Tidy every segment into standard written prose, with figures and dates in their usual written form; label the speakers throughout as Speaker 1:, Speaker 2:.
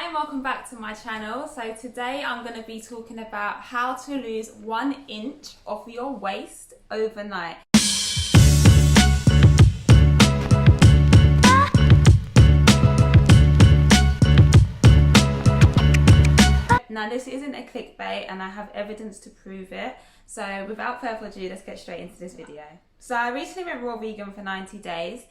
Speaker 1: and welcome back to my channel. So today I'm going to be talking about how to lose 1 inch of your waist overnight. Now this isn't a clickbait and I have evidence to prove it. So without further ado, let's get straight into this video. So I recently went raw vegan for 90 days.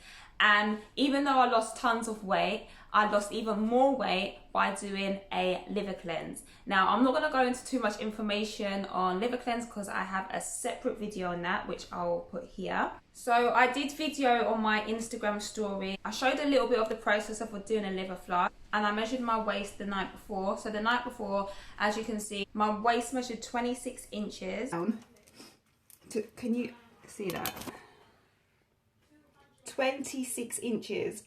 Speaker 1: And even though I lost tons of weight, I lost even more weight by doing a liver cleanse. Now, I'm not going to go into too much information on liver cleanse because I have a separate video on that, which I'll put here. So I did video on my Instagram story. I showed a little bit of the process of doing a liver flush, and I measured my waist the night before. So the night before, as you can see, my waist measured 26 inches. Can you see that? 26 inches.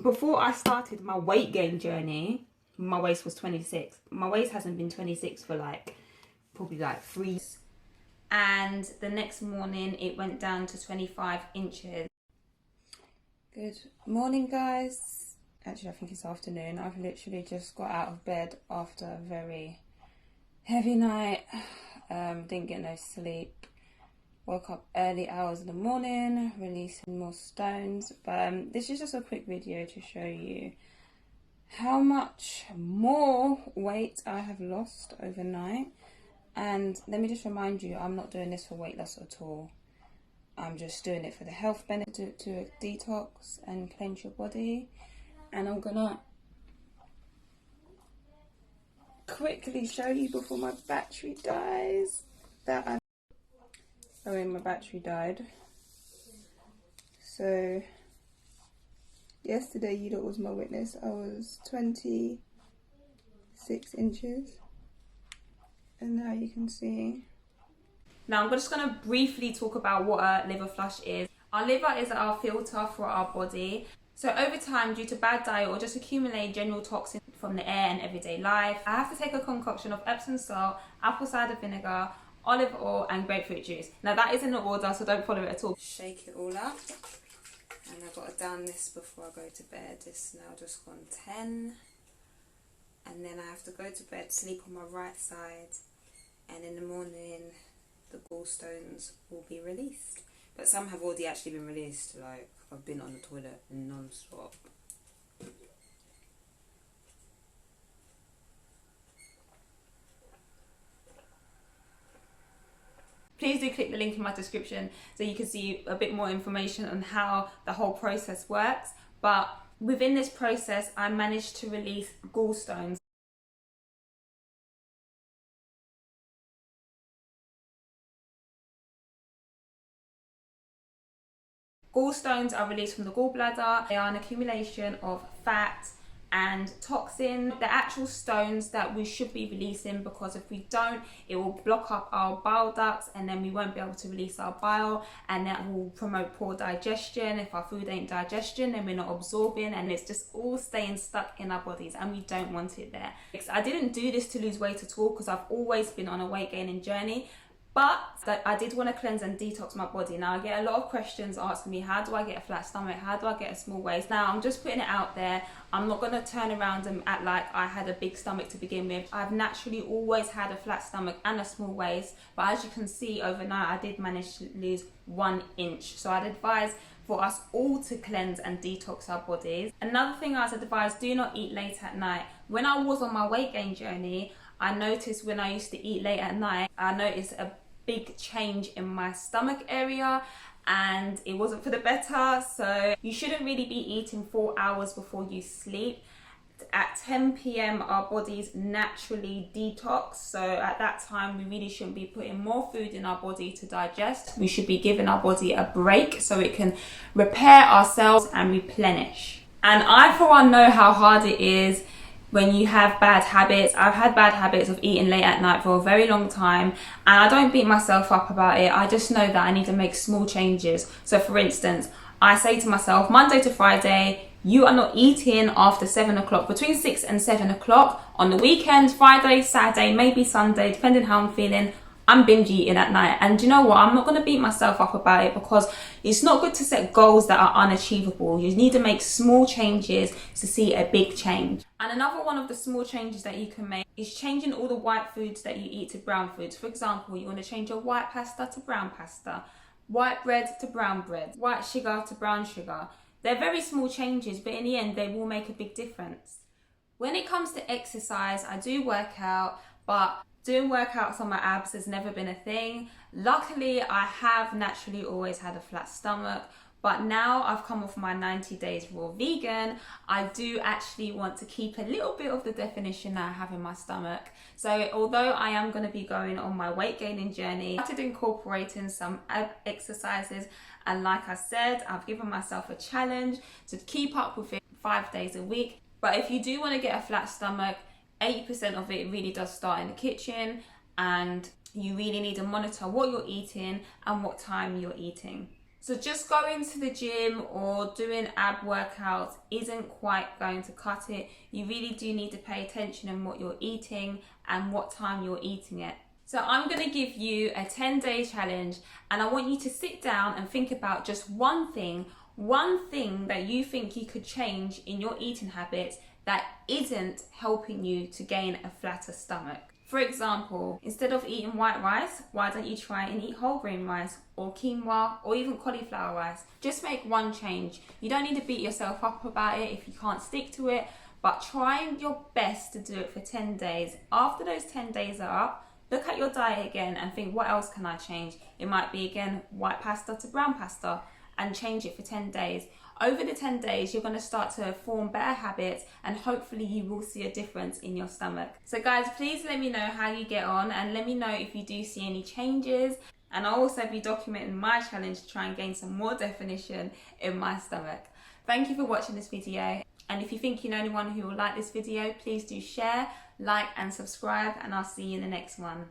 Speaker 1: Before I started my weight gain journey, my waist was 26. My waist hasn't been 26 for probably 3 years. And the next morning it went down to 25 inches. Good morning, guys. Actually, I think it's afternoon. I've literally just got out of bed after a very heavy night. Didn't get no sleep. Woke up early hours in the morning, releasing more stones. But this is just a quick video to show you how much more weight I have lost overnight. And let me just remind you, I'm not doing this for weight loss at all. I'm just doing it for the health benefit, to detox and cleanse your body. And I'm gonna quickly show you before my battery dies that my battery died. So yesterday, you lot was my witness. I was 26 inches, and now you can see. Now I'm just going to briefly talk about what a liver flush is. Our liver is our filter for our body. So over time, due to bad diet or just accumulating general toxins from the air and everyday life, I have to take a concoction of Epsom salt, apple cider vinegar, olive oil and grapefruit juice. Now that isn't an order, so don't follow it at all. Shake it all up. And I've got to down this before I go to bed. It's now just gone 10. And then I have to go to bed, sleep on my right side. And in the morning, the gallstones will be released. But some have already actually been released. I've been on the toilet non-stop. Please do click the link in my description so you can see a bit more information on how the whole process works. But within this process, I managed to release gallstones. Gallstones are released from the gallbladder. They are an accumulation of fat and toxin, the actual stones that we should be releasing, because if we don't, it will block up our bile ducts and then we won't be able to release our bile, and that will promote poor digestion. If our food ain't digestion, then we're not absorbing, and it's just all staying stuck in our bodies, and we don't want it there. I didn't do this to lose weight at all because I've always been on a weight gaining journey. But I did want to cleanse and detox my body. Now I get a lot of questions asking me, how do I get a flat stomach? How do I get a small waist? Now I'm just putting it out there. I'm not going to turn around and act like I had a big stomach to begin with. I've naturally always had a flat stomach and a small waist. But as you can see, overnight I did manage to lose 1 inch. So I'd advise for us all to cleanse and detox our bodies. Another thing I'd advise, do not eat late at night. When I was on my weight gain journey, I noticed when I used to eat late at night, I noticed a big change in my stomach area, and it wasn't for the better. So you shouldn't really be eating 4 hours before you sleep. At 10 p.m. our bodies naturally detox, so at that time we really shouldn't be putting more food in our body to digest. We should be giving our body a break so it can repair ourselves and replenish. And I for one know how hard it is when you have bad habits. I've had bad habits of eating late at night for a very long time, and I don't beat myself up about it. I just know that I need to make small changes. So for instance, I say to myself, Monday to Friday, you are not eating after 7 o'clock, between 6 and 7 o'clock. On the weekend, Friday, Saturday, maybe Sunday, depending how I'm feeling, I'm binge eating at night. And you know what? I'm not going to beat myself up about it, because it's not good to set goals that are unachievable. You need to make small changes to see a big change. And another one of the small changes that you can make is changing all the white foods that you eat to brown foods. For example, you want to change your white pasta to brown pasta, white bread to brown bread, white sugar to brown sugar. They're very small changes, but in the end, they will make a big difference. When it comes to exercise, I do work out, but doing workouts on my abs has never been a thing. Luckily, I have naturally always had a flat stomach, but now I've come off my 90 days raw vegan, I do actually want to keep a little bit of the definition that I have in my stomach. So although I am going to be going on my weight gaining journey, I started incorporating some ab exercises, and like I said, I've given myself a challenge to keep up with it 5 days a week. But if you do want to get a flat stomach, 80% of it really does start in the kitchen, and you really need to monitor what you're eating and what time you're eating. So just going to the gym or doing ab workouts isn't quite going to cut it. You really do need to pay attention on what you're eating and what time you're eating it. So I'm going to give you a 10-day challenge, and I want you to sit down and think about just one thing that you think you could change in your eating habits that isn't helping you to gain a flatter stomach. For example, instead of eating white rice, why don't you try and eat whole grain rice or quinoa or even cauliflower rice? Just make one change. You don't need to beat yourself up about it if you can't stick to it, but try your best to do it for 10 days. After those 10 days are up, look at your diet again and think, what else can I change? It might be again white pasta to brown pasta, and change it for 10 days. Over the 10 days, you're going to start to form better habits, and hopefully you will see a difference in your stomach. So guys, please let me know how you get on, and let me know if you do see any changes. And I'll also be documenting my challenge to try and gain some more definition in my stomach. Thank you for watching this video. And if you think you know anyone who will like this video, please do share, like and subscribe, and I'll see you in the next one.